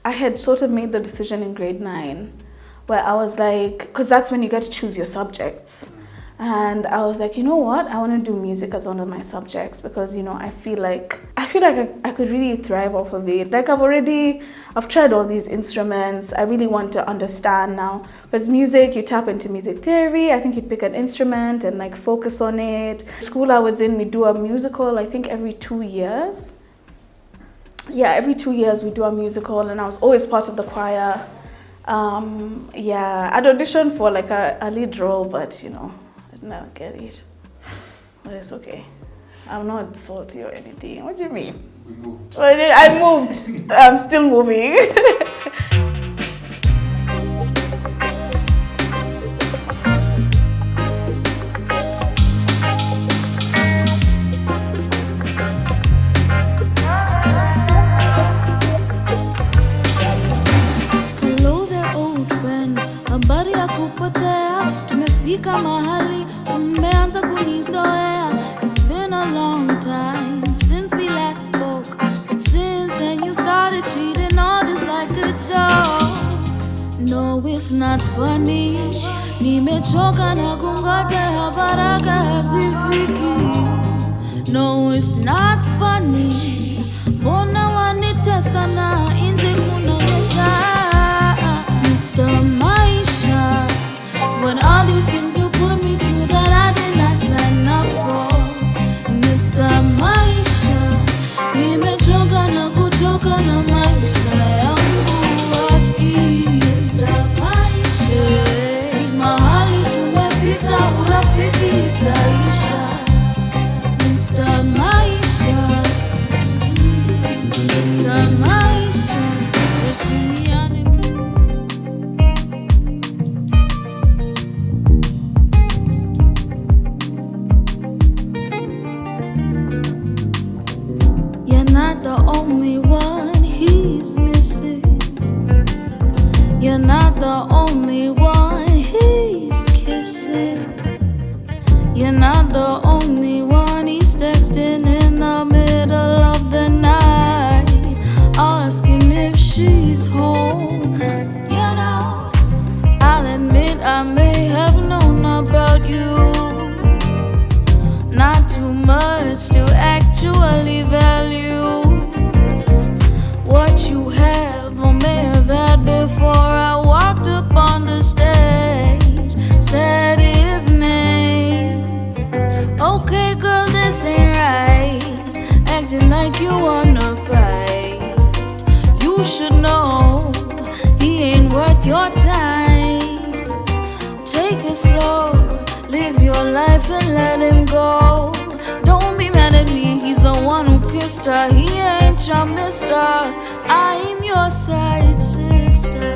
I had sort of made the decision in grade 9 where I was like, because that's when you get to choose your subjects. And I was like, you know what? I want to do music as one of my subjects because, you know, I feel like I could really thrive off of it. Like I've tried all these instruments. I really want to understand now. Because music, you tap into music theory. I think you pick an instrument and like focus on it. School I was in, we do a musical, I think every 2 years. Yeah, every 2 years we do a musical, and I was always part of the choir. I'd auditioned for like a lead role, but you know, I did not get it. But it's okay. I'm not salty or anything. What do you mean? We moved. I moved. I'm still moving. Mahali, umeanza kunizoea. It's been a long time since we last spoke, but since then you started treating all this like a joke. No, it's not funny. Nimechoka na kungoja baraka hazifiki. No, it's not funny. Mbona wanitesa na nje kunaonyesha Mr.Maisha, when all these things you put me through that I did not sign up for. Mr.Maisha, nimechoka na kuchoka na maisha yangu haki. Mr.Maisha, mahali tumefika urafiki itaisha. Mr.Maisha, Mr.Maisha, tuheshimiane. Not the only one he's missing. You're not the only one he's kissing. You're not the only one he's texting in the middle of the night, asking if she's home. You know, I'll admit I may have known about you, not too much to actually value what you have or may have had before I walked up on the stage, said his name. Okay, girl, this ain't right, acting like you wanna fight. You should know he ain't worth your time. Take it slow, live your life and let him go. Don't be mad at me, he's the one who kissed her. He ain't your mister, I'm your side sister.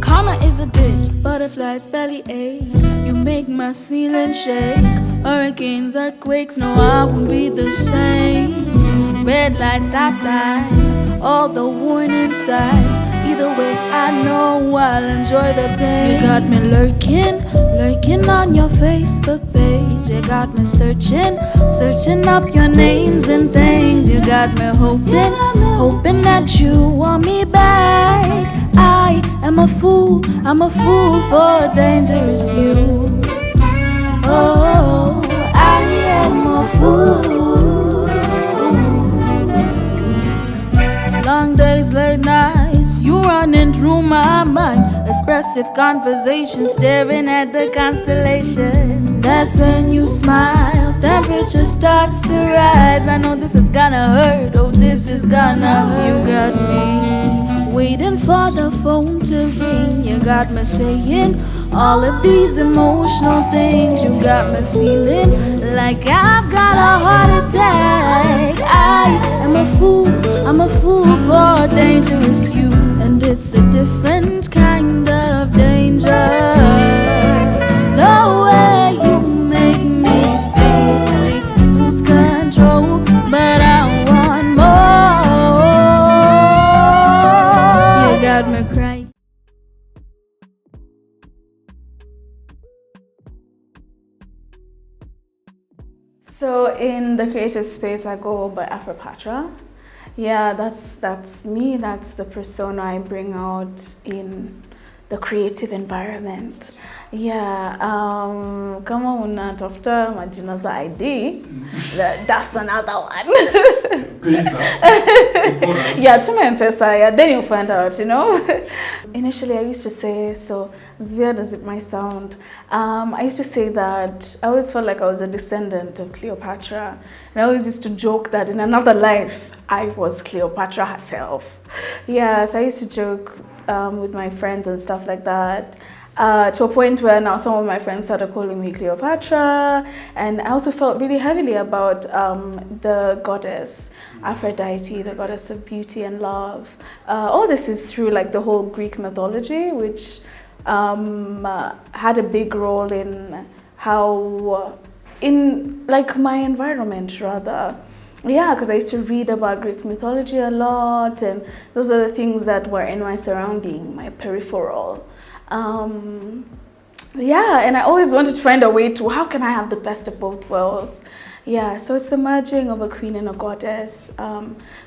Karma is a bitch, butterflies belly ache. You make my ceiling shake. Hurricanes, earthquakes, no, I won't be the same. Red lights, stop signs, all the warning signs. Either way, I know I'll enjoy the pain. You got me lurking on your Facebook page. You got me searching up your names and things. You got me hoping that you want me back. I am a fool for a dangerous you. Oh, I am a fool. Long days, late nights, you running through my mind. Expressive conversation, staring at the constellation. That's when you smile, temperature starts to rise. I know this is gonna hurt, oh this is gonna hurt. You got me waiting for the phone to ring. You got me saying all of these emotional things. You got me feeling like I've got a heart attack. I am a fool for a dangerous you. And it's a different kind of danger. The way you make me feel makes me lose control, but I want more. You got me crying. So in the creative space, I go by Aphropatra. Yeah, that's me. That's the persona I bring out in the creative environment. Yeah, kama unatafuta majina za ID, that's another one. Yeah, to M-Pesa, yeah, then you find out, you know. Initially, I used to say, so as weird as it might sound, I used to say that I always felt like I was a descendant of Cleopatra. And I always used to joke that in another life, I was Cleopatra herself. Yeah, so I used to joke with my friends and stuff like that. To a point where now some of my friends started calling me Cleopatra, and I also felt really heavily about the goddess Aphrodite, the goddess of beauty and love. All this is through like the whole Greek mythology, which had a big role in how, in like my environment rather. Yeah, because I used to read about Greek mythology a lot, and those are the things that were in my surrounding, my peripheral. Yeah, and I always wanted to find a way to, how can I have the best of both worlds? Yeah, so it's the merging of a queen and a goddess,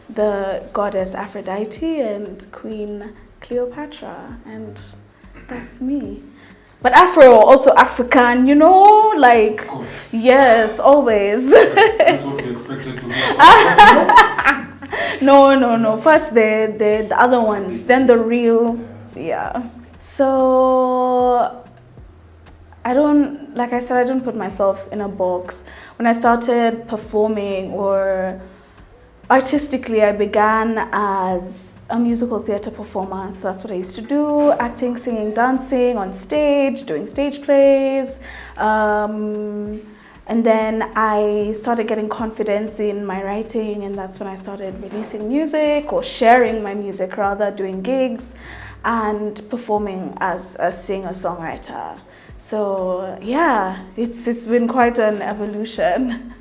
the goddess Aphrodite and Queen Cleopatra, and that's me. But Afro, also African, you know, like, of course. Yes, always. That's what we expected to hear. No. First the other ones, then the real, yeah. So I don't, like I said, I don't put myself in a box. When I started performing or artistically, I began as a musical theater performer. So that's what I used to do: acting, singing, dancing on stage, doing stage plays. And then I started getting confidence in my writing, and that's when I started releasing music, or sharing my music rather, doing gigs and performing as a singer-songwriter. So yeah, it's been quite an evolution.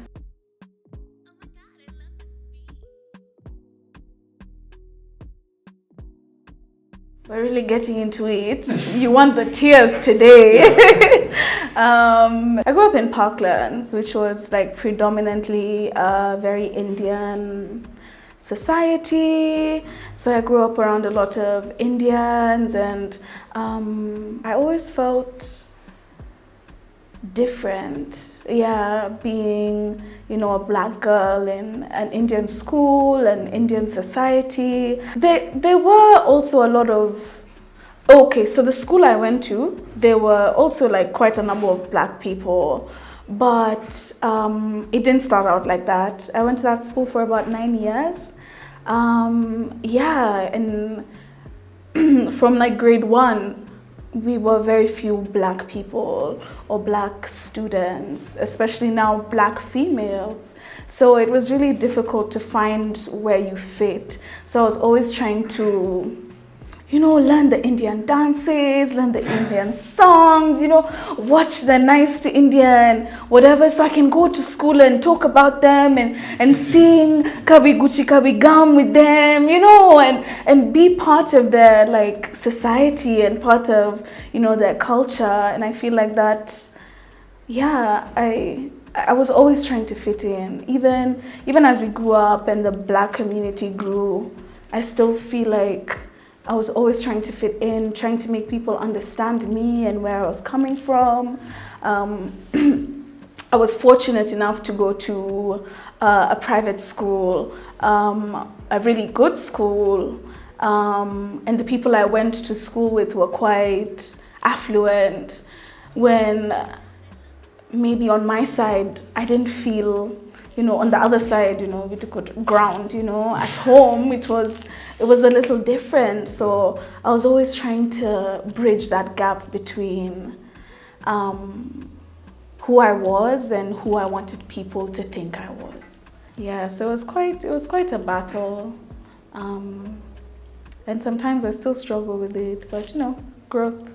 We're really getting into it. You want the tears today. I grew up in Parklands, which was like predominantly a very Indian society. So I grew up around a lot of Indians, and I always felt different. Yeah, being, you know, a black girl in an Indian school and Indian society. There were also a lot of, okay, so the school I went to, there were also like quite a number of black people, but it didn't start out like that. I went to that school for about 9 years. Yeah, and from like grade 1, we were very few black people or black students, especially now black females. So it was really difficult to find where you fit. So I was always trying to, you know, learn the Indian dances, learn the Indian songs, you know, watch the nice Indian whatever, so I can go to school and talk about them and sing Kabi Gucci Kabi Gam with them, you know, and be part of their like society and part of, you know, their culture. And I feel like that, yeah, I was always trying to fit in. Even as we grew up and the black community grew, I still feel like I was always trying to fit in, trying to make people understand me and where I was coming from. I was fortunate enough to go to a private school, a really good school, and the people I went to school with were quite affluent, when maybe on my side I didn't feel, you know, on the other side, you know, we took ground, you know, at home it was a little different. So I was always trying to bridge that gap between who I was and who I wanted people to think I was. Yeah, so it was quite a battle, and sometimes I still struggle with it, but you know, growth.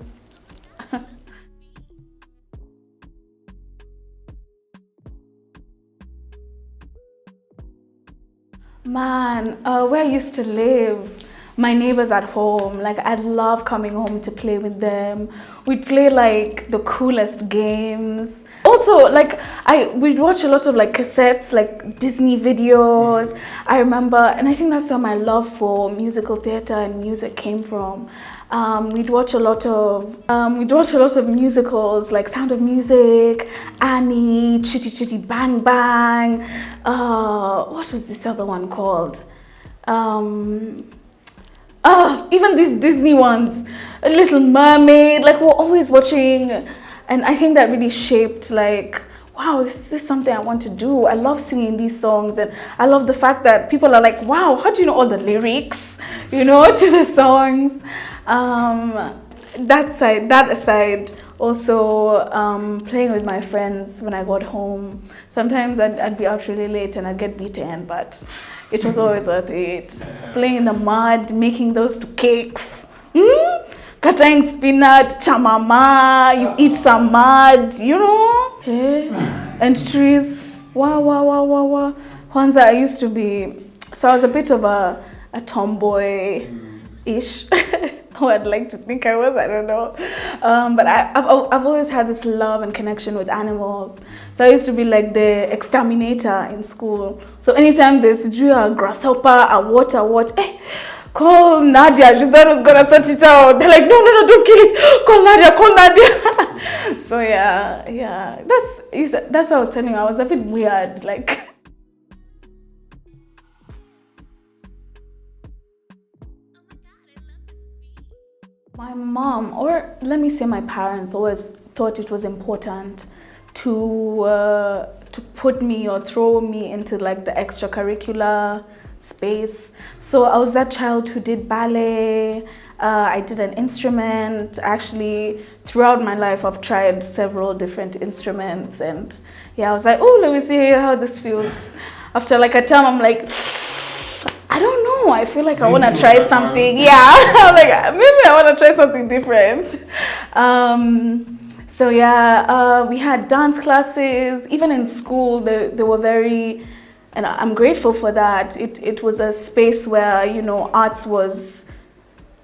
Man, where I used to live, my neighbors at home, like I'd love coming home to play with them. We'd play like the coolest games. Also, like we'd watch a lot of like cassettes, like Disney videos. I remember, and I think that's where my love for musical theater and music came from. We'd watch a lot of musicals like Sound of Music, Annie, Chitty Chitty Bang Bang. What was this other one called? Even these Disney ones, A Little Mermaid. Like, we're always watching, and I think that really shaped like, wow, this is something I want to do. I love singing these songs, and I love the fact that people are like, wow, how do you know all the lyrics, to the songs? That aside, also playing with my friends when I got home. Sometimes I'd be out really late and I'd get beaten, but it was always worth it. Playing in the mud, making those two cakes. Cutting spinach, chamama, you eat some mud, and trees. Wow. Kwanza, I used to be, so I was a bit of a tomboy-ish. Who I'd like to think I was, I don't know. But I've always had this love and connection with animals. So I used to be like the exterminator in school. So anytime there's a grasshopper, a what, call Nadia, she thought I was gonna sort it out. They're like, no, don't kill it. Call Nadia. So yeah. That's what I was telling you. I was a bit weird, like. My mom, or let me say my parents, always thought it was important to put me or throw me into like the extracurricular space. So I was that child who did ballet. I did an instrument. Actually, throughout my life, I've tried several different instruments, and I was like, oh, let me see how this feels. After like a term, I'm like, I don't know. I feel like I want to try something. Yeah, I'm like, maybe I want to try something different. We had dance classes. Even in school, they were very, and I'm grateful for that. It was a space where, arts was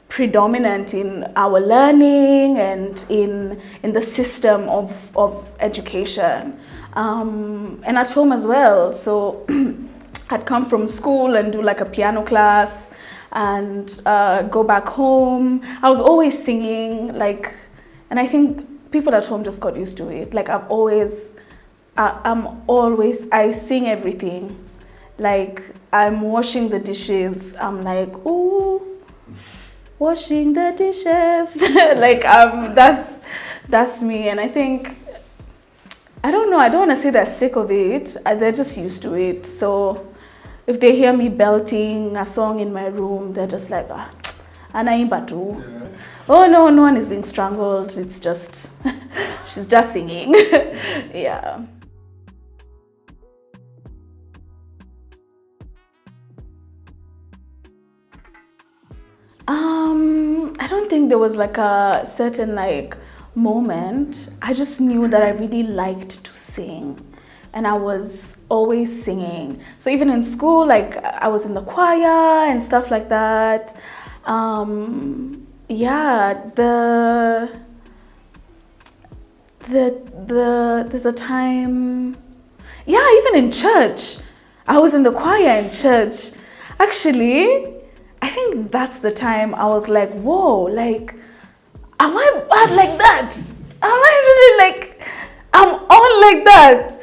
predominant in our learning and in the system of education. And at home as well. So I'd come from school and do like a piano class and go back home. I was always singing, and I think people at home just got used to it. Like I sing everything. Like I'm washing the dishes, I'm like, ooh, washing the dishes. That's me. And I think, I don't know, I don't want to say they're sick of it. They're just used to it. So if they hear me belting a song in my room, they're just like, anaimba tu. Yeah. Oh no one is being strangled. It's just, she's just singing. Yeah. I don't think there was like a certain moment. I just knew that I really liked to sing. And I was always singing. So even in school, I was in the choir and stuff like that. There's a time, even in church, I was in the choir in church. Actually, I think that's the time I was like, whoa, am I bad like that? Am I really I'm on like that?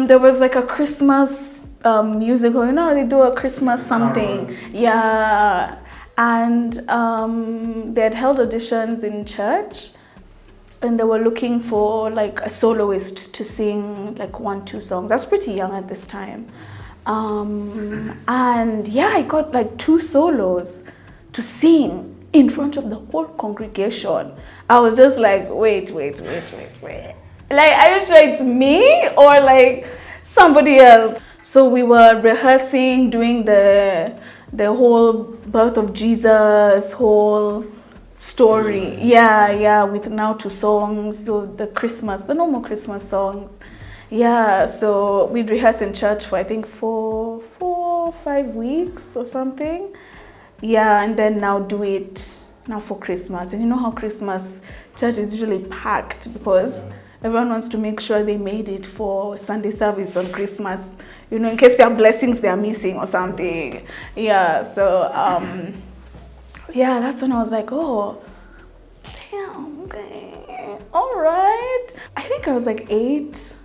There was like a Christmas musical, they do a Christmas something. Yeah. And they had held auditions in church, and they were looking for a soloist to sing 1-2 songs. I was pretty young at this time. I got 2 solos to sing in front of the whole congregation. I was just like, wait. Are you sure it's me or somebody else? So we were rehearsing, doing the whole birth of Jesus, whole story. Yeah, with now 2 songs, the normal Christmas songs. Yeah, so we'd rehearse in church for I think 4 or 5 weeks or something. Yeah, and then now do it now for Christmas. And you know how Christmas church is usually packed because Everyone wants to make sure they made it for Sunday service on Christmas, you know, in case there are blessings they are missing or something. Yeah, so yeah, that's when I was like, oh, damn, okay, all right. I think I was like 8.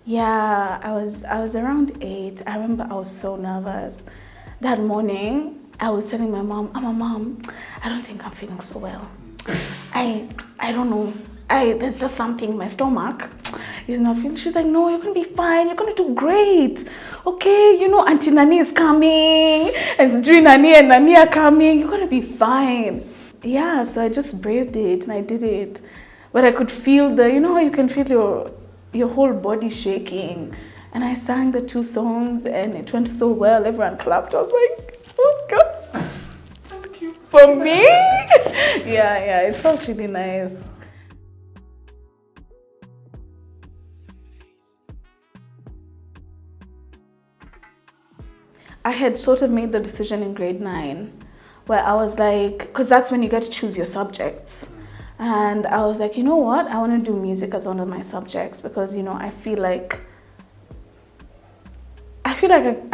Yeah, I was around 8. I remember I was so nervous. That morning, I was telling my mom, Mom, I don't think I'm feeling so well. I don't know. There's just something in my stomach. It's not feeling. She's like, no, you're gonna be fine. You're gonna do great. Okay, you know, Auntie Nani is coming. And Sijui Nani and Nani are coming. You're gonna be fine. Yeah, so I just braved it and I did it. But I could feel you know how you can feel your whole body shaking. And I sang the 2 songs and it went so well. Everyone clapped. I was like, oh God. Thank you. For me? Yeah, it felt really nice. I had sort of made the decision in grade 9 where I was like, because that's when you get to choose your subjects. And I was like, you know what? I want to do music as one of my subjects because, you know, I feel like I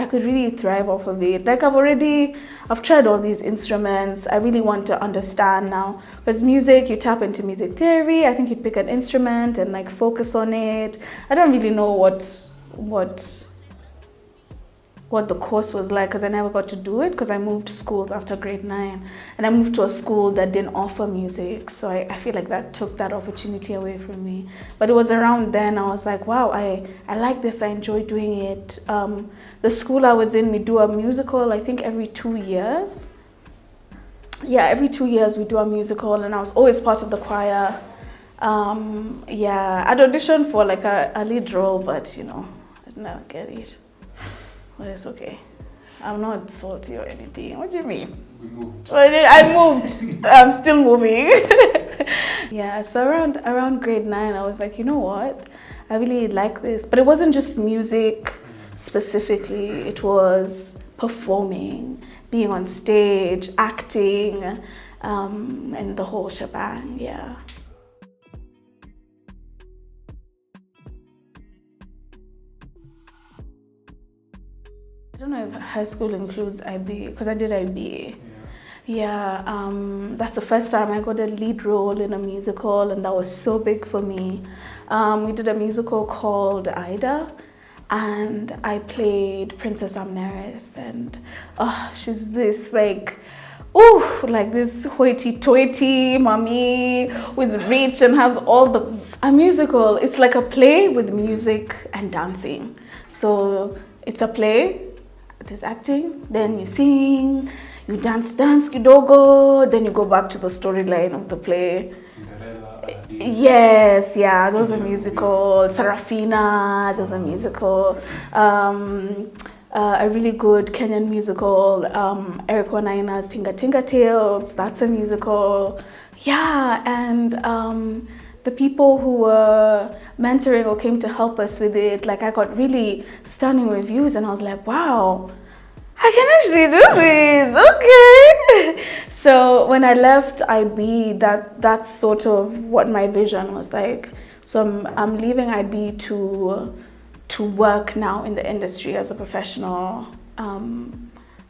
could really thrive off of it. Like I've tried all these instruments. I really want to understand now. Because music, you tap into music theory. I think you pick an instrument and like focus on it. I don't really know what the course was like because I never got to do it because I moved schools after grade 9 and I moved to a school that didn't offer music, so I feel like that took that opportunity away from me. But it was around then I was like, wow, I like this, I enjoy doing it. The school I was in, we do a musical I think every 2 years. Yeah, every 2 years we do a musical and I was always part of the choir. Yeah, I'd auditioned for like a lead role, but you know, I didn't never get it. Well, it's okay. I'm not salty or anything. What do you mean? We moved. Well, I moved. I'm still moving. Yeah, so around grade 9, I was like, you know what? I really like this. But it wasn't just music specifically. It was performing, being on stage, acting, and the whole shebang, yeah. I don't know if high school includes IB, because I did IB. Yeah, that's the first time I got a lead role in a musical, and that was so big for me. We did a musical called Ida, and I played Princess Amneris, and she's this like this hoity-toity mommy who's rich and has a musical. It's like a play with music and dancing. So it's a play. There's acting, then you sing, you dance kidogo, then you go back to the storyline of the play. Cinderella, yes, yeah, those are musical. Sarafina, those are musical. A really good Kenyan musical, Eric Wanaina's Tinga Tinga Tales, that's a musical. Yeah, and the people who were mentoring or came to help us with it, like I got really stunning reviews and I was like, wow, I can actually do this, okay. So when I left IB, that's sort of what my vision was like. So I'm leaving IB to work now in the industry as a professional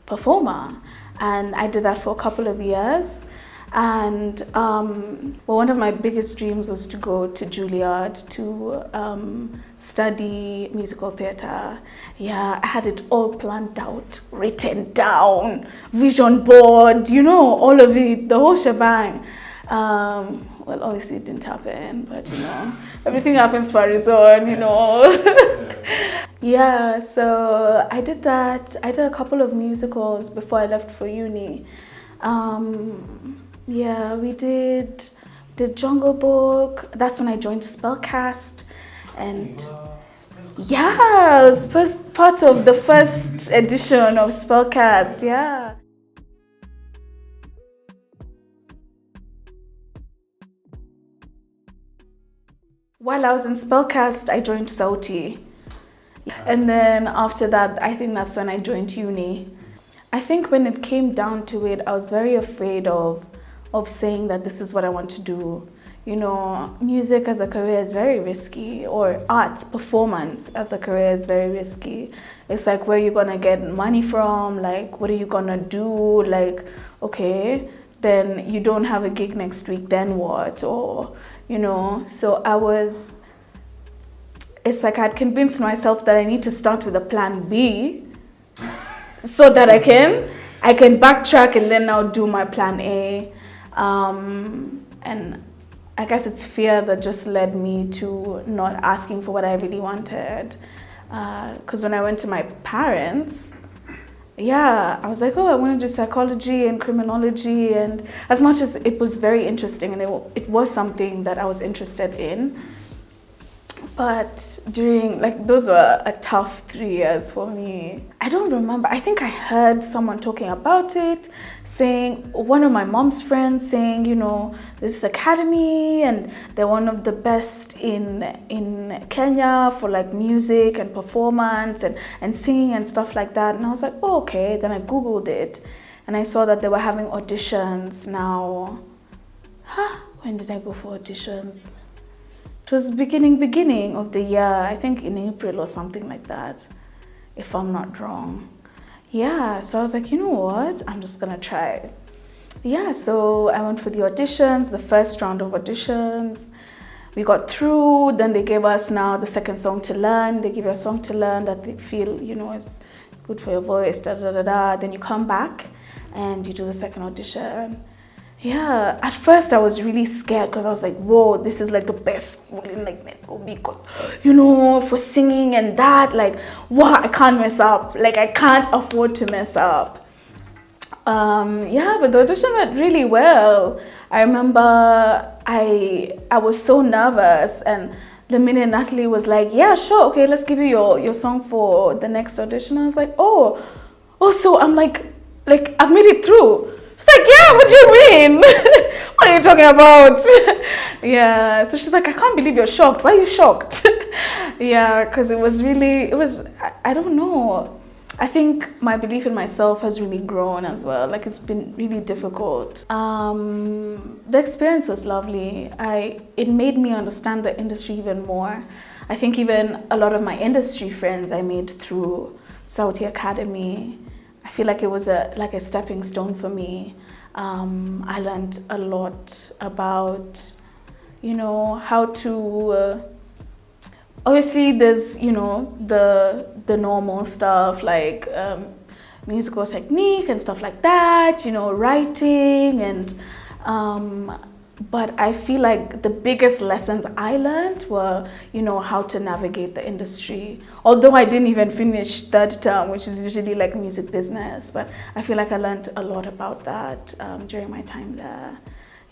performer. And I did that for a couple of years. And one of my biggest dreams was to go to Juilliard to study musical theatre. Yeah, I had it all planned out, written down, vision board, you know, all of it, the whole shebang. Well, obviously it didn't happen, but you know, everything happens for a reason, you know. Yeah, so I did that. I did a couple of musicals before I left for uni. Yeah, we did Jungle Book. That's when I joined Spellcast, and yeah, it was first part of the first edition of Spellcast. Yeah. While I was in Spellcast, I joined Sauti, and then after that, I think that's when I joined uni. I think when it came down to it, I was very afraid of saying that this is what I want to do. you know, music as a career is very risky, or arts, performance as a career is very risky. It's like, where you're gonna get money from, like, what are you gonna do? Like, okay, then you don't have a gig next week, then what? Or, you know, so it's like I'd convinced myself that I need to start with a plan B so that I can backtrack and then now do my plan A. And I guess it's fear that just led me to not asking for what I really wanted. Because when I went to my parents, yeah, I was like, oh, I want to do psychology and criminology. And as much as it was very interesting and it was something that I was interested in, but during, like, those were a tough 3 years for me. I don't remember. I think I heard someone talking about it, saying, one of my mom's friends saying, you know, this academy and they're one of the best in Kenya for like music and performance and singing and stuff like that. And I was like, oh, okay. Then I Googled it and I saw that they were having auditions now. When did I go for auditions? It was beginning of the year, I think in April or something like that, if I'm not wrong. Yeah, so I was like, you know what, I'm just gonna try. Yeah, so I went for the auditions, the first round of auditions. We got through, then they gave us now the second song to learn. They give you a song to learn that they feel, you know, is good for your voice, Then you come back and you do the second audition. Yeah, at first I was really scared because I was like, whoa, this is like the best school in like Nairobi, because, you know, for singing and that, like, wow, I can't mess up. Like, I can't afford to mess up. Yeah, but the audition went really well. I remember I was so nervous, and the minute Natalie was like, yeah, sure, okay, let's give you your song for the next audition. I was like, oh, so I'm like I've made it through. She's like, yeah, what do you mean? What are you talking about? Yeah, so she's like, I can't believe you're shocked. Why are you shocked? Yeah, because I don't know. I think my belief in myself has really grown as well. Like, it's been really difficult. The experience was lovely. It made me understand the industry even more. I think even a lot of my industry friends I made through Sauti Academy. I feel like it was like a stepping stone for me. I learned a lot about, you know, how to, obviously there's, you know, the normal stuff like musical technique and stuff like that, you know, writing and, but I feel like the biggest lessons I learned were, you know, how to navigate the industry. Although I didn't even finish third term, which is usually like music business, but I feel like I learned a lot about that during my time there.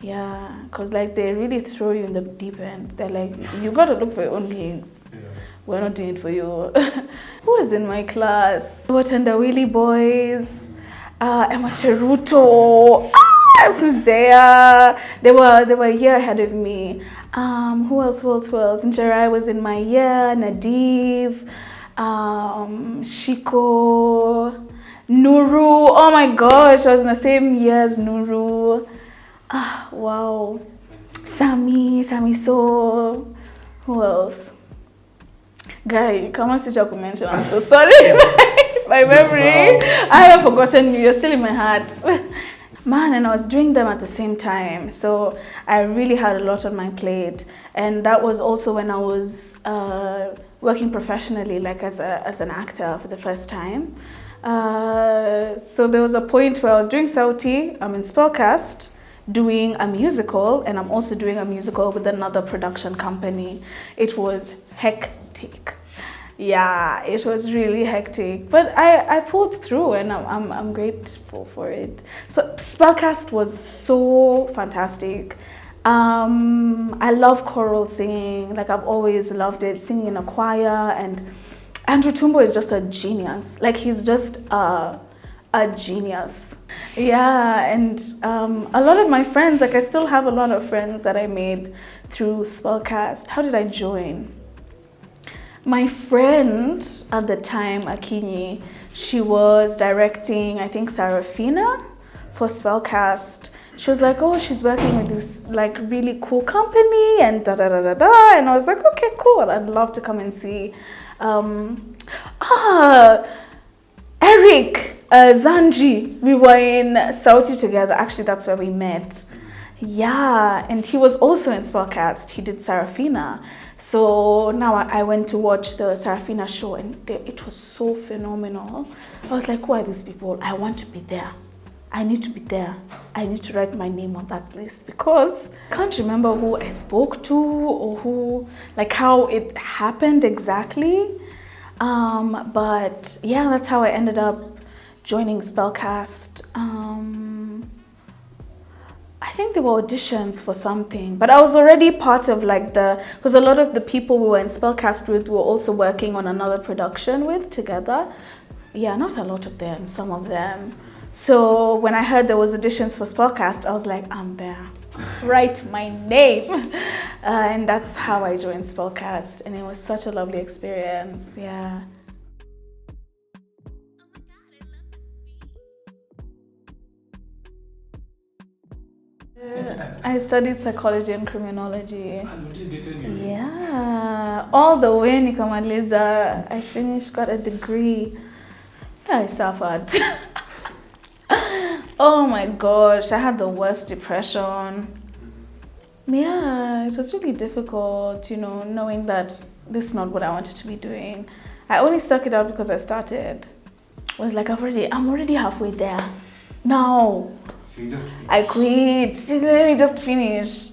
Yeah, because like they really throw you in the deep end. They're like, you got to look for your own gigs. Yeah. We're not doing it for you. Who was in my class? Watandawili Boys, Emma Cheruto. Suzea, they were a year ahead of me. Who else? Njerai was in my year. Nadiv, Shiko, Nuru. Oh my gosh, I was in the same year as Nuru. Wow. Sami So. Who else? Guy, come on, Sitah to mention. I'm so sorry. My memory. I have forgotten you. You're still in my heart. Man, and I was doing them at the same time, so I really had a lot on my plate. And that was also when I was working professionally, like as an actor for the first time. So there was a point where I was doing Sauti, I'm in Spellcast, doing a musical, and I'm also doing a musical with another production company. It was hectic. Yeah, it was really hectic, but I pulled through, and I'm grateful for it. So Spellcast was so fantastic. I love choral singing. Like, I've always loved it, singing in a choir. And Andrew Tumbo is just a genius. Like, he's just a genius. Yeah, and a lot of my friends, like I still have a lot of friends that I made through Spellcast. How did I join? My friend at the time, Akinyi, she was directing, I think, Sarafina for Spellcast. She was like, oh, she's working with this like really cool company and da da da da da. And I was like, okay, cool. I'd love to come and see. Eric, Zanji, we were in Sauti together. Actually, that's where we met. Yeah, and he was also in Spellcast. He did Sarafina. So now I went to watch the Sarafina show and it was so phenomenal. I was like, who are these people? I want to be there. I need to be there. I need to write my name on that list because I can't remember who I spoke to or who, like how it happened exactly. But yeah, that's how I ended up joining Spellcast. I think there were auditions for something, but I was already part of like because a lot of the people we were in Spellcast with were also working on another production with together. Yeah, not a lot of them, some of them. So when I heard there was auditions for Spellcast, I was like, I'm there. Write my name. And that's how I joined Spellcast, and it was such a lovely experience. Yeah. I studied psychology and criminology. Yeah, all the way nikamaliza. I finished, got a degree. Yeah, I suffered. Oh my gosh, I had the worst depression. Yeah, it was really difficult, you know, knowing that this is not what I wanted to be doing. I only stuck it out because I started. I was like, I'm already halfway there. No, So you just finished. I quit. Let me just finish.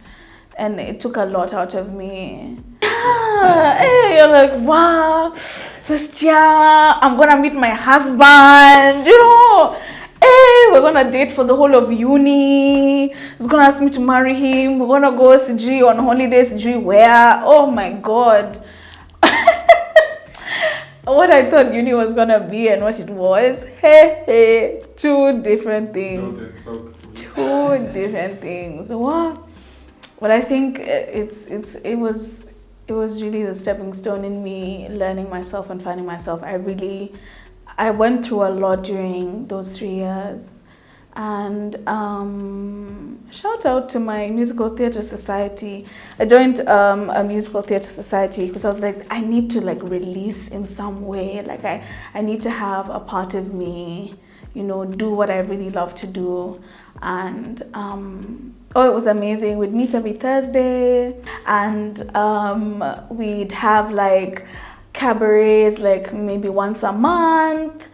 And it took a lot out of me. Hey, you're like, wow, first year, I'm gonna meet my husband, you know. Hey, we're gonna date for the whole of uni. He's gonna ask me to marry him. We're gonna go CG on holidays, CG where? Oh my God. What I thought uni was gonna be and what it was, hey, two different things. Two different things. Wow. But I think it was really the stepping stone in me learning myself and finding myself. I went through a lot during those 3 years. And shout out to my musical theatre society. I joined a musical theatre society because I was like, I need to like release in some way. Like I need to have a part of me, you know, do what I really love to do. And it was amazing. We'd meet every Thursday, and we'd have like cabarets like maybe once a month.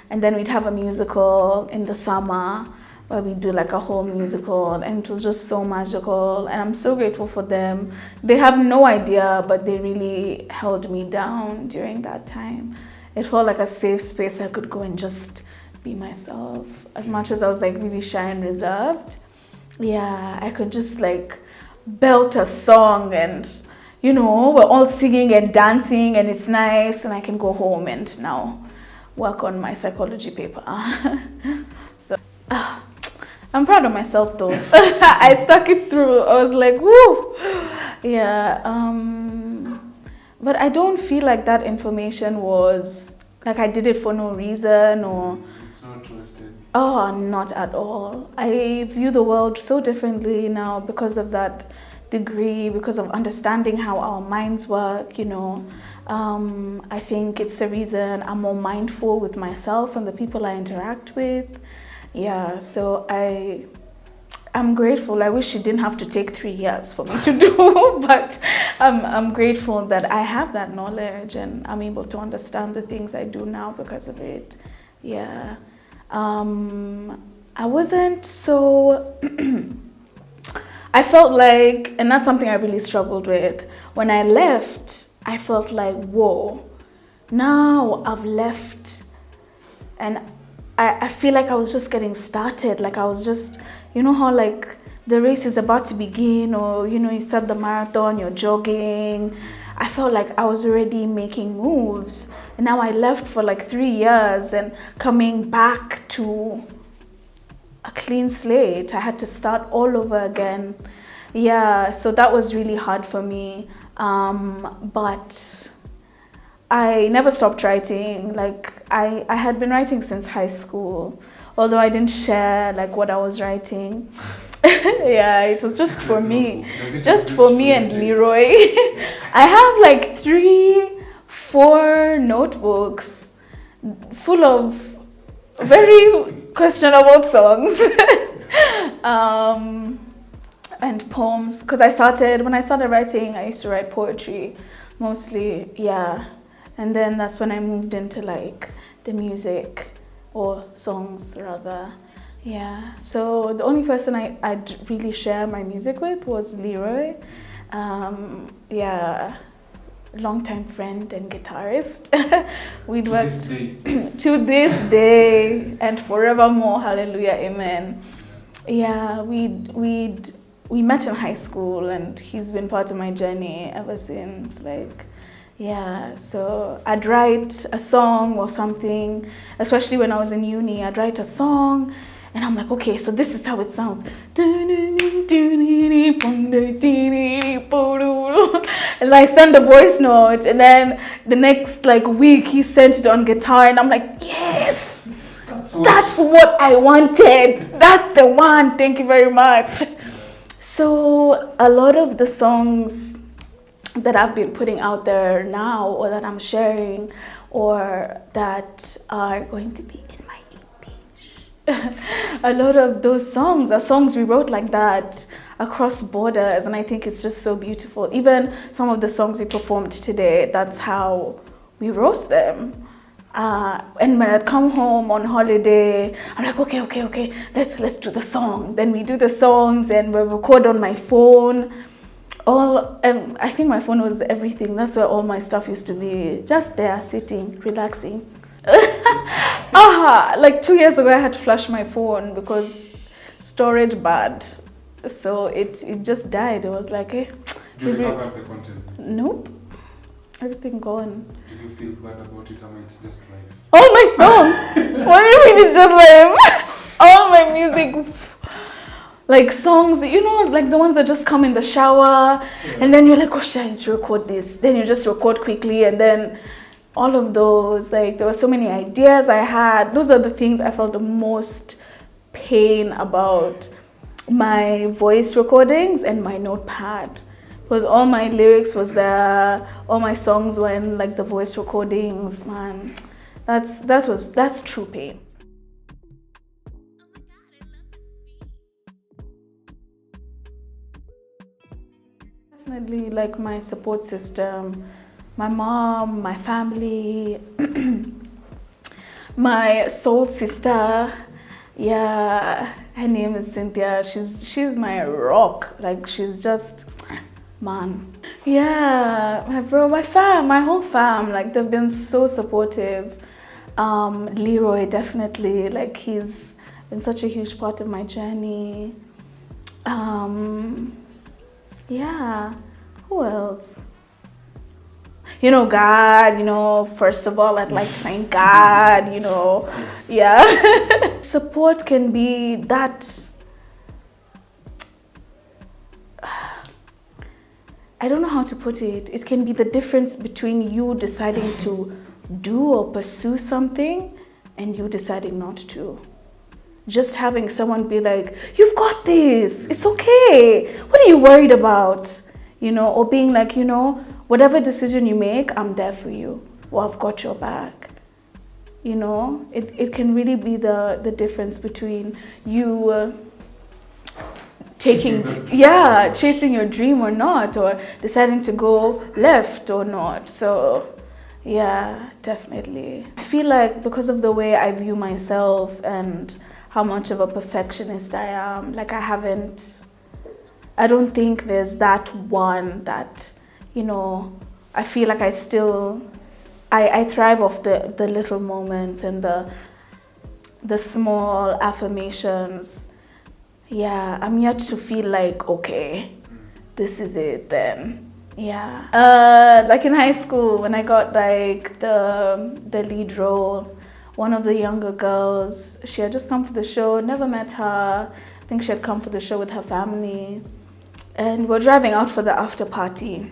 And then we'd have a musical in the summer where we do like a whole musical, and it was just so magical, and I'm so grateful for them. They have no idea, but they really held me down during that time. It felt like a safe space I could go and just be myself. As much as I was like really shy and reserved, yeah, I could just like belt a song and, you know, we're all singing and dancing and it's nice, and I can go home and now work on my psychology paper. So I'm proud of myself though. I stuck it through. I was like, woo! Yeah. But I don't feel like that information was, like I did it for no reason or... It's not twisted. Oh, not at all. I view the world so differently now because of that degree, because of understanding how our minds work, you know. I think it's the reason I'm more mindful with myself and the people I interact with. Yeah, so I'm grateful. I wish it didn't have to take 3 years for me to do, but I'm grateful that I have that knowledge and I'm able to understand the things I do now because of it. Yeah. I wasn't so... I felt like, and that's something I really struggled with, when I left, I felt like, whoa, now I've left and I feel like I was just getting started. Like I was just, you know how like the race is about to begin, or, you know, you start the marathon, you're jogging. I felt like I was already making moves, and now I left for like 3 years and coming back to a clean slate. I had to start all over again. Yeah, so that was really hard for me. But I never stopped writing. Like I had been writing since high school. although I didn't share like what I was writing. Yeah, it was just for me, just for me and Leroy. I have like 3-4 notebooks full of very questionable songs. And poems, because when I started writing, I used to write poetry mostly, yeah. And then that's when I moved into like the music, or songs rather, yeah. So the only person I'd really share my music with was Leroy, yeah, longtime friend and guitarist. We'd worked to this day and forevermore, hallelujah, amen. Yeah, we met in high school, and he's been part of my journey ever since. Like, yeah, so I'd write a song or something, especially when I was in uni. I'd write a song, and I'm like, okay, so this is how it sounds. And I send a voice note, and then the next like week he sent it on guitar, and I'm like, yes, that's what I wanted. That's the one. Thank you very much. So a lot of the songs that I've been putting out there now, or that I'm sharing, or that are going to be in my EP, a lot of those songs are songs we wrote like that across borders, and I think it's just so beautiful. Even some of the songs we performed today, that's how we wrote them. And when I'd come home on holiday, I'm like, okay, let's do the song. Then we do the songs, and we record on my phone. I think my phone was everything. That's where all my stuff used to be, just there, sitting, relaxing. Like 2 years ago, I had to flush my phone because storage bad. So it just died. It was like, hey. Did you recover the content? Nope. Everything gone. Did you feel bad about it? I mean, it's just life. All my songs. What do you mean it's just life? All my music, like songs, you know, like the ones that just come in the shower, and then you're like, oh shit, I need to record this. Then you just record quickly, and then all of those, like there were so many ideas I had. Those are the things I felt the most pain about my voice recordings and my notepad. Because all my lyrics was there, all my songs were in like the voice recordings, man. That's true pain. Definitely like my support system, my mom, my family, my soul sister. Yeah, her name is Cynthia. She's my rock. Like she's just, man. Yeah, my whole fam, like they've been so supportive. Leroy, definitely, like he's been such a huge part of my journey. Yeah, who else? You know, God, you know, first of all, I'd like to thank God, you know, yes. Yeah. Support can be that, I don't know how to put it. It can be the difference between you deciding to do or pursue something and you deciding not to. Just having someone be like, you've got this, it's okay. What are you worried about? You know, or being like, you know, whatever decision you make, I'm there for you. Or I've got your back. You know, it can really be the difference between you chasing your dream or not, or deciding to go left or not. So yeah, definitely. I feel like because of the way I view myself and how much of a perfectionist I am, like I don't think there's that one that, you know, I feel like I thrive off the little moments and the small affirmations. Yeah, I'm yet to feel like, okay, this is it then. Yeah. Like in high school, when I got like the lead role, one of the younger girls, she had just come for the show, never met her. I think she had come for the show with her family. And we're driving out for the after party.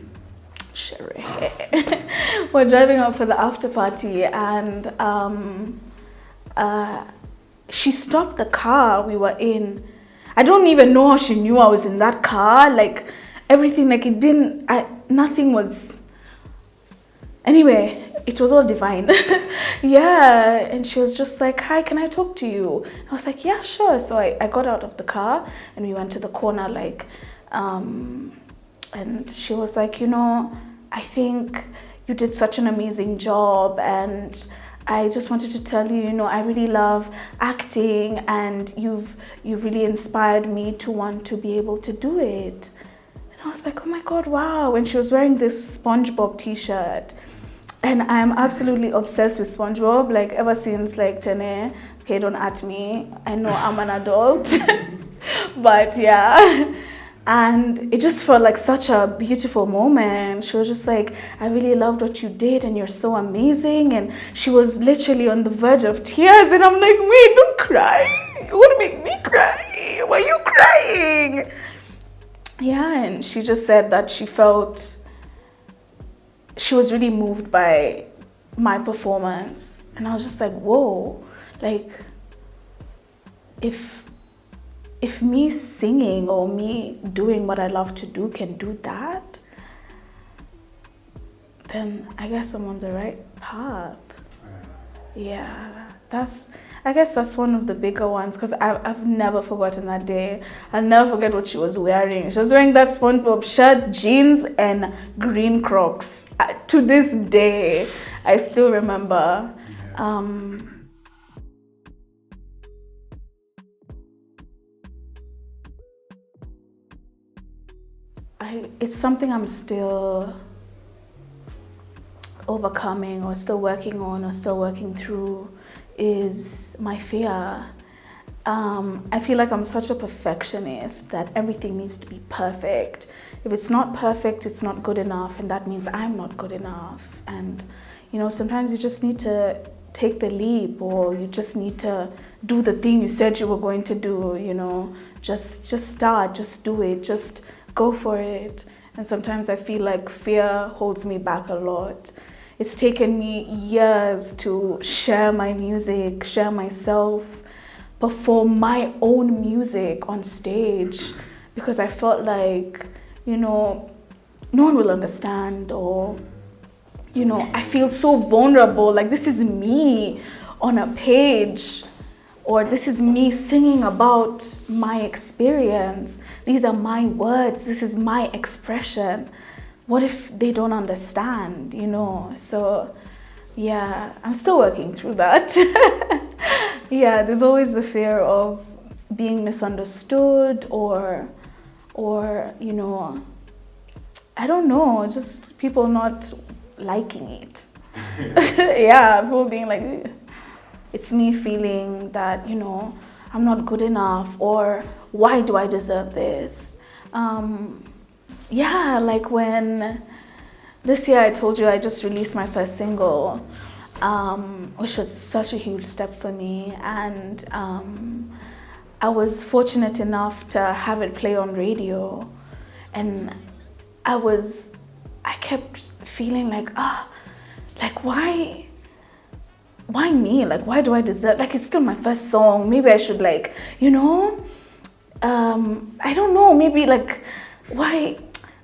We're driving out for the after party, and she stopped the car we were in. I don't even know how she knew I was in that car. Like everything, like it didn't, nothing was, anyway, it was all divine. Yeah, and she was just like, hi, can I talk to you? I was like, yeah, sure. So I got out of the car and we went to the corner, like, and she was like, you know, I think you did such an amazing job, and I just wanted to tell you, you know, I really love acting, and you've really inspired me to want to be able to do it. And I was like, oh my God, wow. And she was wearing this SpongeBob t-shirt. And I'm absolutely obsessed with SpongeBob, like ever since like Tene. Okay, don't at me. I know I'm an adult. But yeah. And it just felt like such a beautiful moment. She was just like, I really loved what you did and you're so amazing. And she was literally on the verge of tears. And I'm like, wait, don't cry. You want to make me cry? Why are you crying? Yeah, and she just said that she was really moved by my performance. And I was just like, whoa, like if me singing or me doing what I love to do can do that, then I guess I'm on the right path. Yeah, I guess that's one of the bigger ones, because I've never forgotten that day. I'll never forget what she was wearing. She was wearing that SpongeBob shirt, jeans, and green Crocs. To this day, I still remember. It's something I'm still overcoming or still working on or still working through, is my fear. I feel like I'm such a perfectionist that everything needs to be perfect. If it's not perfect, it's not good enough, and that means I'm not good enough. And you know, sometimes you just need to take the leap, or you just need to do the thing you said you were going to do, you know. Just start, just do it, just go for it. And sometimes I feel like fear holds me back a lot. It's taken me years to share my music, share myself, perform my own music on stage, because I felt like, you know, no one will understand, or, you know, I feel so vulnerable, like this is me on a page, or this is me singing about my experience. These are my words, this is my expression. What if they don't understand, you know? So yeah, I'm still working through that. Yeah, there's always the fear of being misunderstood, or you know, I don't know, just people not liking it. Yeah, people being like, it's me feeling that, you know, I'm not good enough, or why do I deserve this? Yeah, like when this year I told you I just released my first single, which was such a huge step for me. And I was fortunate enough to have it play on radio. And I kept feeling like, like why me? Like, why do I deserve, like, it's still my first song. Maybe I should, like, you know, I don't know, maybe like, why,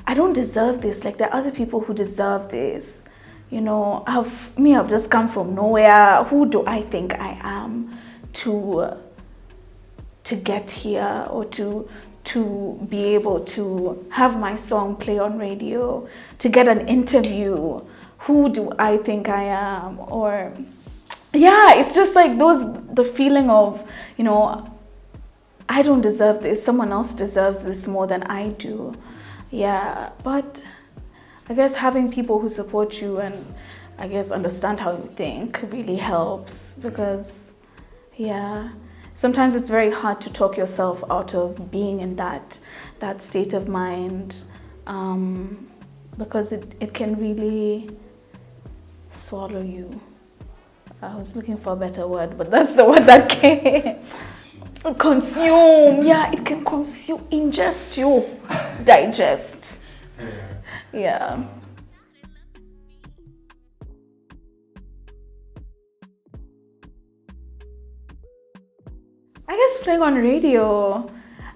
I don't deserve this. Like, there are other people who deserve this. You know, I've just come from nowhere. Who do I think I am to get here, or to be able to have my song play on radio, to get an interview? Who do I think I am? Or yeah, it's just like the feeling of, you know, I don't deserve this. Someone else deserves this more than I do. Yeah, but I guess having people who support you and I guess understand how you think really helps, because yeah, sometimes it's very hard to talk yourself out of being in that state of mind, because it can really swallow you. I was looking for a better word, but that's the word that came. Consume. Yeah, it can consume, ingest you, digest. Yeah. guess playing on radio.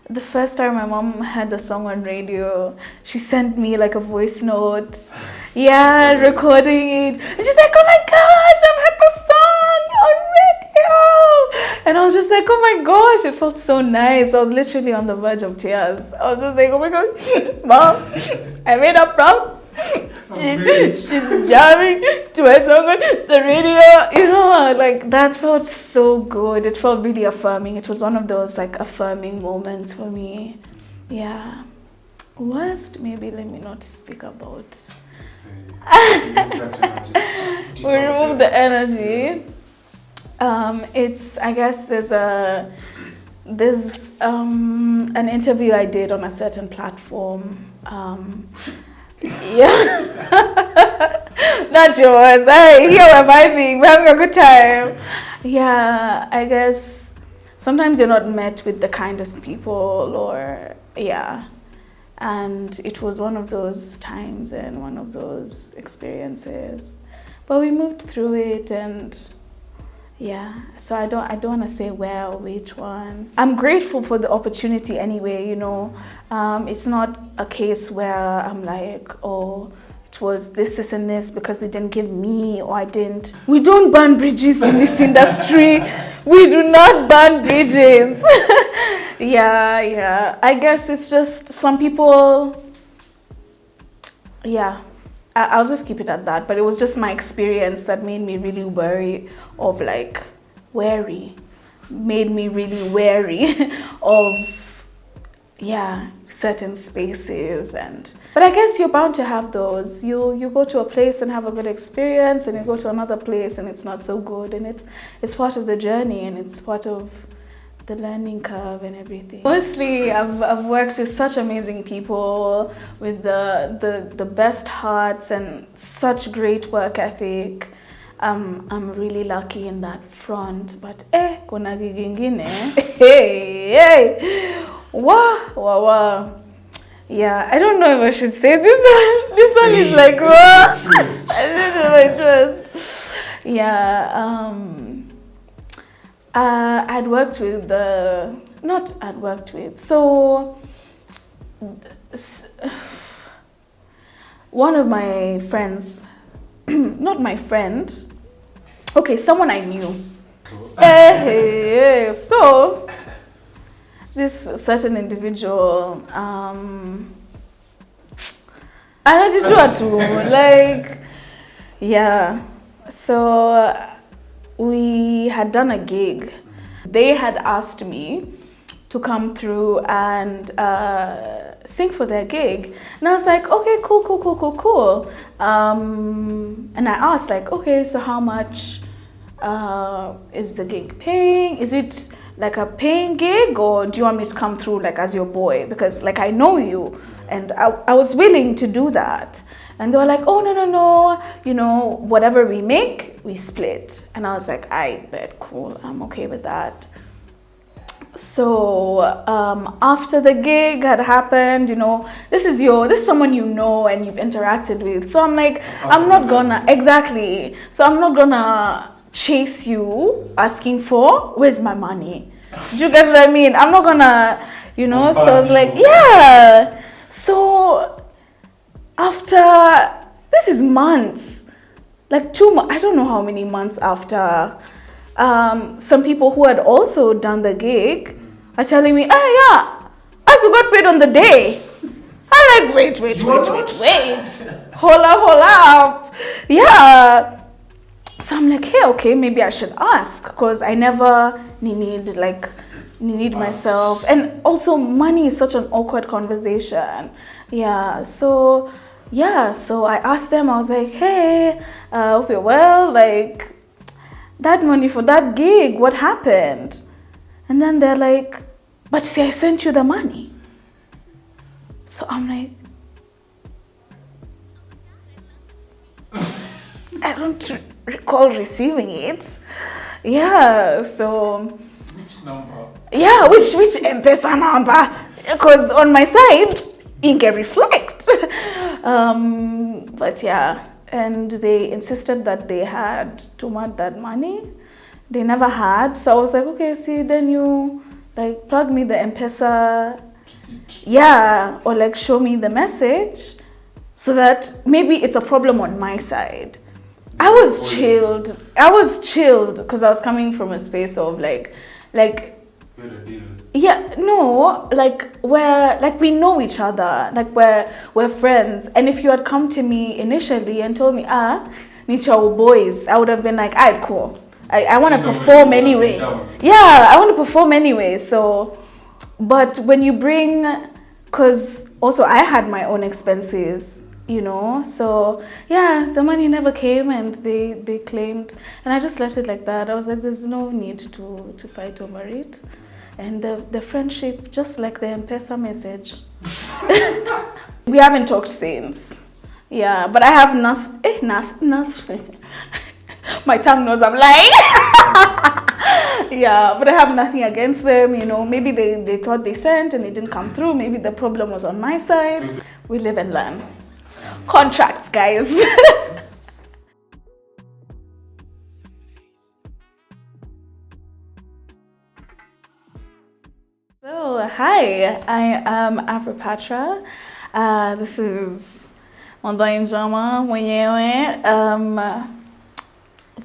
The first time my mom had the song on radio, she sent me like a voice note. Yeah, recording it. And she's like, oh my gosh, I've heard the song on radio. And I was just like, oh my gosh, it felt so nice. I was literally on the verge of tears. I was just like, oh my gosh, Mom, I made her proud. She's jamming to my song on the radio. You know, like that felt so good. It felt really affirming. It was one of those like affirming moments for me. Yeah. Worst, maybe let me not speak about. Just say, remove that energy. We remove the energy. It's, I guess there's an interview I did on a certain platform. Yeah. Not yours. Hey, here we're vibing, we're having a good time. Yeah, I guess sometimes you're not met with the kindest people, or yeah. And it was one of those times and one of those experiences. But we moved through it, and yeah, so I don't want to say where or which one. I'm grateful for the opportunity anyway, you know. It's not a case where I'm like, oh, it was this and this because they didn't give me, or I didn't. We don't burn bridges in this industry. We do not burn bridges. Yeah. I guess it's just some people, yeah. I'll just keep it at that. But it was just my experience that made me really wary of made me really wary of, yeah, certain spaces. But I guess you're bound to have those. You go to a place and have a good experience, and you go to another place and it's not so good, and it's part of the journey, and it's part of the learning curve and everything. Mostly, I've worked with such amazing people with the best hearts and such great work ethic. I'm really lucky in that front. But kuna gigi ingine. Hey, wow. Yeah, I don't know if I should say this. This one is like what? I don't know my trust. Yeah. I'd worked with so one of my friends, not my friend, okay, someone I knew. So this certain individual, yeah, so we had done a gig. They had asked me to come through and sing for their gig. And I was like, okay, cool. And I asked like, okay, so how much is the gig paying? Is it like a paying gig, or do you want me to come through like as your boy? Because like I know you, and I was willing to do that. And they were like, oh, no, you know, whatever we make, we split. And I was like, I bet, cool, I'm okay with that. So after the gig had happened, you know, this is someone you know and you've interacted with. So I'm like, I'm not gonna chase you asking for, where's my money? Do you get what I mean? I'm not gonna, you know, so I was like, yeah. So after, this is months, like 2 months, I don't know how many months after, some people who had also done the gig are telling me, yeah, I also got paid on the day. I'm like, wait. Hold up. Yeah. So I'm like, hey, okay, maybe I should ask, because I never need myself. And also money is such an awkward conversation. Yeah, so I asked them, I was like, hey, hope you're well, like, that money for that gig, what happened? And then they're like, but see, I sent you the money. So I'm like, I don't recall receiving it. Yeah, so. Which number? Yeah, which M-Pesa number? Because on my side, it can reflect. But yeah, and they insisted that they had too much that money. They never had. So I was like, okay, see, then you like plug me the M-Pesa, Receipt. yeah, or like show me the message, so that maybe it's a problem on my side. I was chilled because I was coming from a space of like You had a deal. yeah, no, like we know each other, like we're friends. And if you had come to me initially and told me, Nicha boys, I would have been like, alright, cool. I want to perform anyway. Yeah, I want to perform anyway. So, but when you bring, because also I had my own expenses, you know, so yeah, the money never came, and they claimed, and I just left it like that. I was like, there's no need to fight over it. And the friendship, just like the M-Pesa message. We haven't talked since. Yeah, but I have nothing. My tongue knows I'm lying. Yeah, but I have nothing against them, you know. Maybe they thought they sent and it didn't come through. Maybe the problem was on my side. We live and learn. Contracts, guys. So, hi, I am Aphropatra. This is Mondainjama mwenyewe.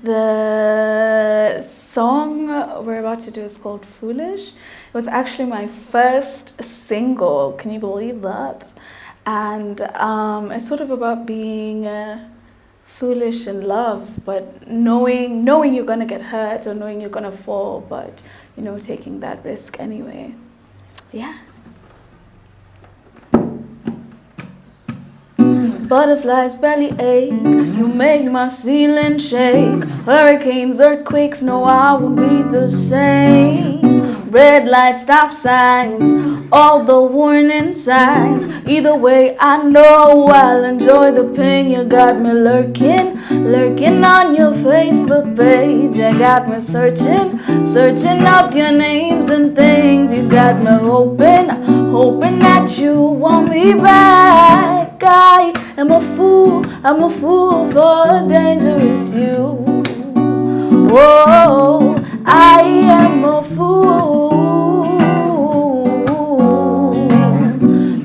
The song we're about to do is called Foolish. It was actually my first single. Can you believe that? And it's sort of about being foolish in love, but knowing you're gonna get hurt or knowing you're gonna fall, but you know, taking that risk anyway. Yeah. Butterflies belly ache, you make my ceiling shake. Hurricanes, earthquakes, no, I won't be the same. Red lights, stop signs, all the warning signs. Either way, I know I'll enjoy the pain. You got me lurking on your Facebook page. You got me searching up your names and things. You got me hoping that you want me back. I am a fool for a dangerous you. Whoa, I am a fool.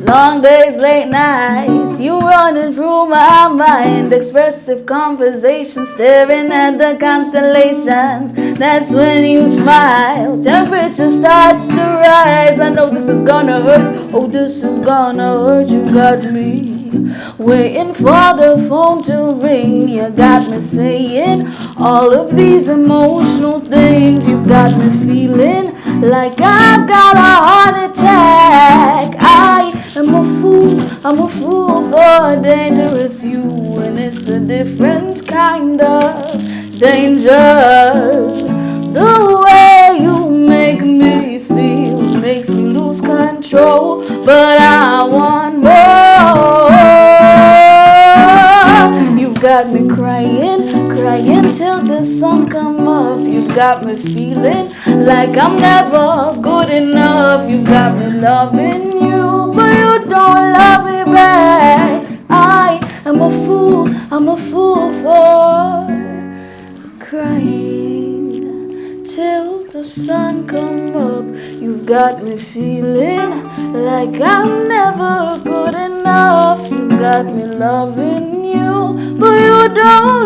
Long days, late nights, you running through my mind. Expressive conversation, staring at the constellations. That's when you smile, temperature starts to rise. I know this is gonna hurt, oh this is gonna hurt. You got me waiting for the phone to ring. You got me saying all of these emotional things. You got me feeling like I've got a heart attack. I am a fool for a dangerous you. And it's a different kind of danger. The way you make me feel makes me lose control, but I want more. You've got me crying till the sun come up. You've got me feeling like I'm never good enough. You've got me loving you, but you don't love me back. I am a fool for crying till the sun come up. You've got me feeling like I'm never good enough. You've got me loving you, but you don't